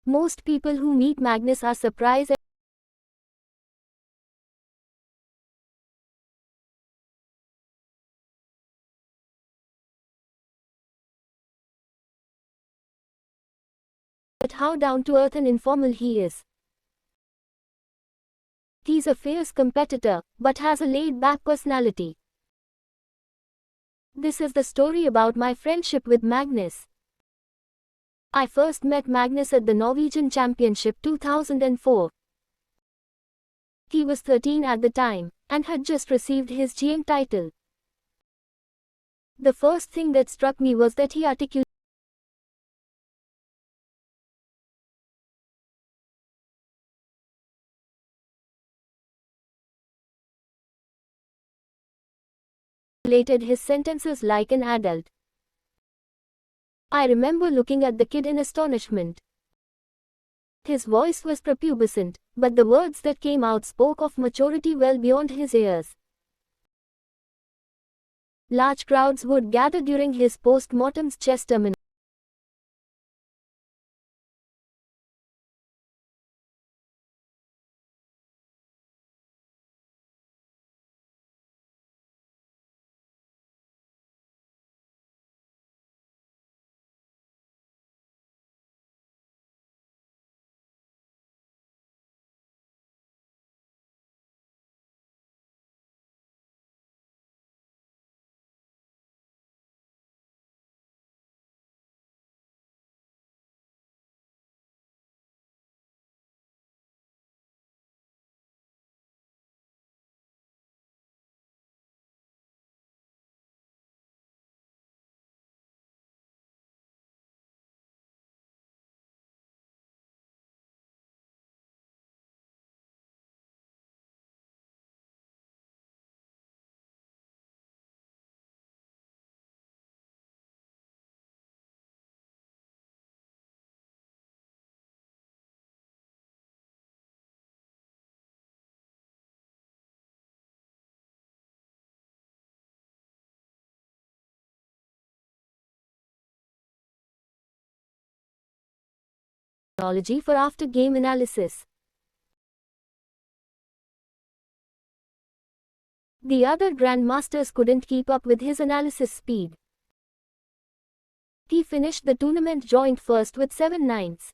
Most people who meet Magnus are surprised at how down-to-earth and informal he is. He's a fierce competitor, but has a laid-back personality. This is the story about my friendship with Magnus. I first met Magnus at the Norwegian Championship 2004. He was 13 at the time, and had just received his GM title. The first thing that struck me was that he articulated his sentences like an adult. I remember looking at the kid in astonishment. His voice was prepubescent, but the words that came out spoke of maturity well beyond his years. Large crowds would gather during his post-mortem's chess tournament. Technology for after-game analysis. The other grandmasters couldn't keep up with his analysis speed. He finished the tournament joint first with 7 nines.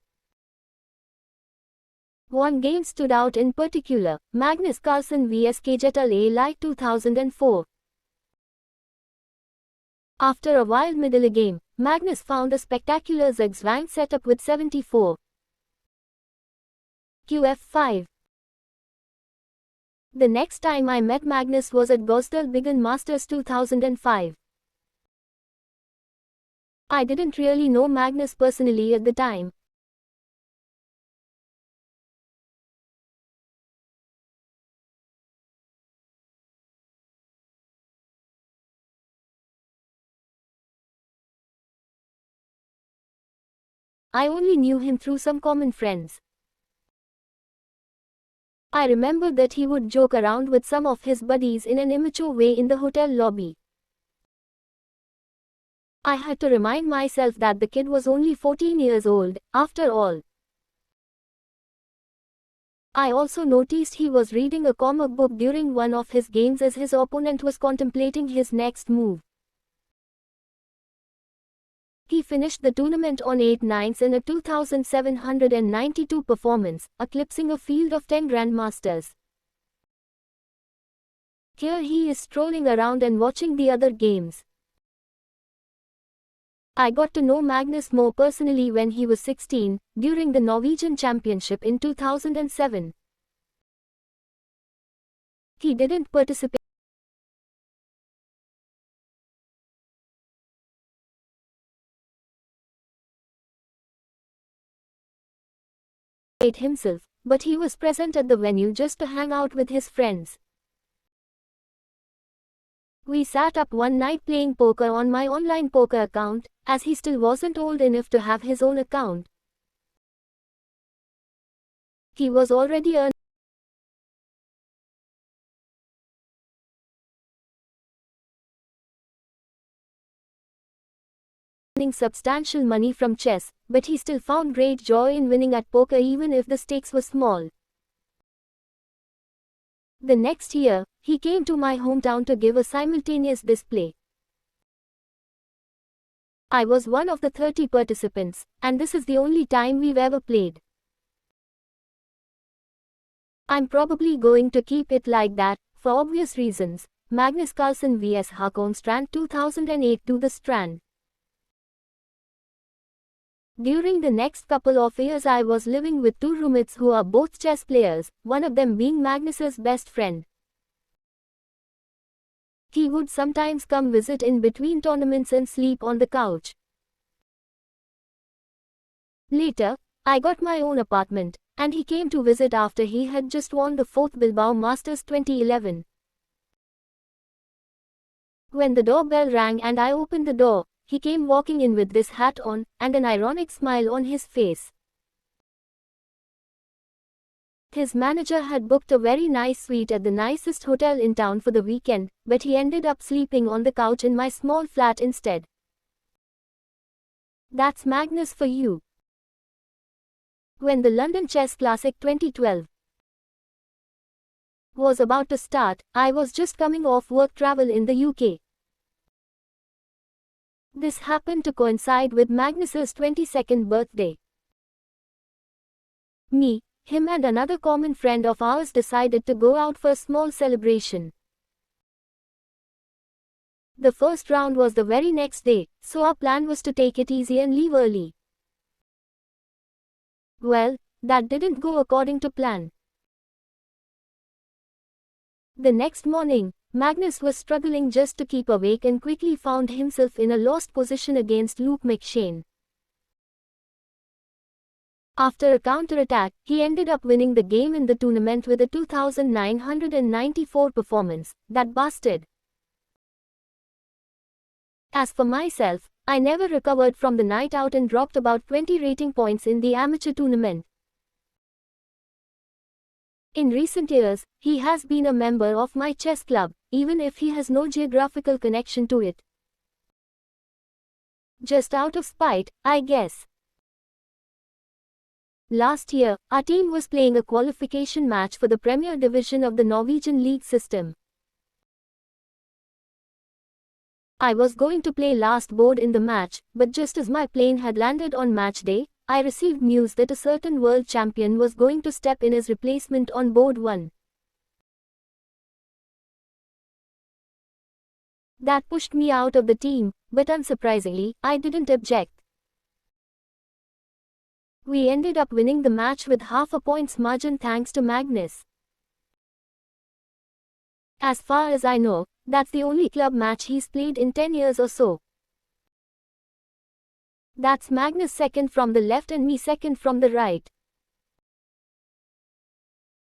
One game stood out in particular, Magnus Carlsen vs Kjetil A 2004. After a wild middle game, Magnus found a spectacular zigzag setup with 74. QF5. The next time I met Magnus was at Gosdal Biggin Masters 2005. I didn't really know Magnus personally at the time. I only knew him through some common friends. I remember that he would joke around with some of his buddies in an immature way in the hotel lobby. I had to remind myself that the kid was only 14 years old, after all. I also noticed he was reading a comic book during one of his games as his opponent was contemplating his next move. He finished the tournament on 8 nines in a 2,792 performance, eclipsing a field of 10 grandmasters. Here he is strolling around and watching the other games. I got to know Magnus more personally when he was 16, during the Norwegian Championship in 2007. He didn't participate himself, but he was present at the venue just to hang out with his friends. We sat up one night playing poker on my online poker account, as he still wasn't old enough to have his own account. He was already earning earning substantial money from chess, but he still found great joy in winning at poker even if the stakes were small. The next year, he came to my hometown to give a simultaneous display. I was one of the 30 participants, and this is the only time we've ever played. I'm probably going to keep it like that, for obvious reasons. Magnus Carlsen vs Håkon Strand 2008 to the Strand. During the next couple of years I was living with two roommates who are both chess players, one of them being Magnus's best friend. He would sometimes come visit in between tournaments and sleep on the couch. Later, I got my own apartment, and he came to visit after he had just won the 4th Bilbao Masters 2011. When the doorbell rang and I opened the door, he came walking in with this hat on, and an ironic smile on his face. His manager had booked a very nice suite at the nicest hotel in town for the weekend, but he ended up sleeping on the couch in my small flat instead. That's Magnus for you. When the London Chess Classic 2012 was about to start, I was just coming off work travel in the UK. This happened to coincide with Magnus's 22nd birthday. Me, him and another common friend of ours decided to go out for a small celebration. The first round was the very next day, so our plan was to take it easy and leave early. Well, that didn't go according to plan. The next morning, Magnus was struggling just to keep awake and quickly found himself in a lost position against Luke McShane. After a counterattack, he ended up winning the game in the tournament with a 2,994 performance. That bastard. As for myself, I never recovered from the night out and dropped about 20 rating points in the amateur tournament. In recent years, he has been a member of my chess club, even if he has no geographical connection to it. Just out of spite, I guess. Last year, our team was playing a qualification match for the Premier Division of the Norwegian league system. I was going to play last board in the match, but just as my plane had landed on match day, I received news that a certain world champion was going to step in as replacement on board 1. That pushed me out of the team, but unsurprisingly, I didn't object. We ended up winning the match with half a point's margin thanks to Magnus. As far as I know, that's the only club match he's played in 10 years or so. That's Magnus second from the left and me second from the right.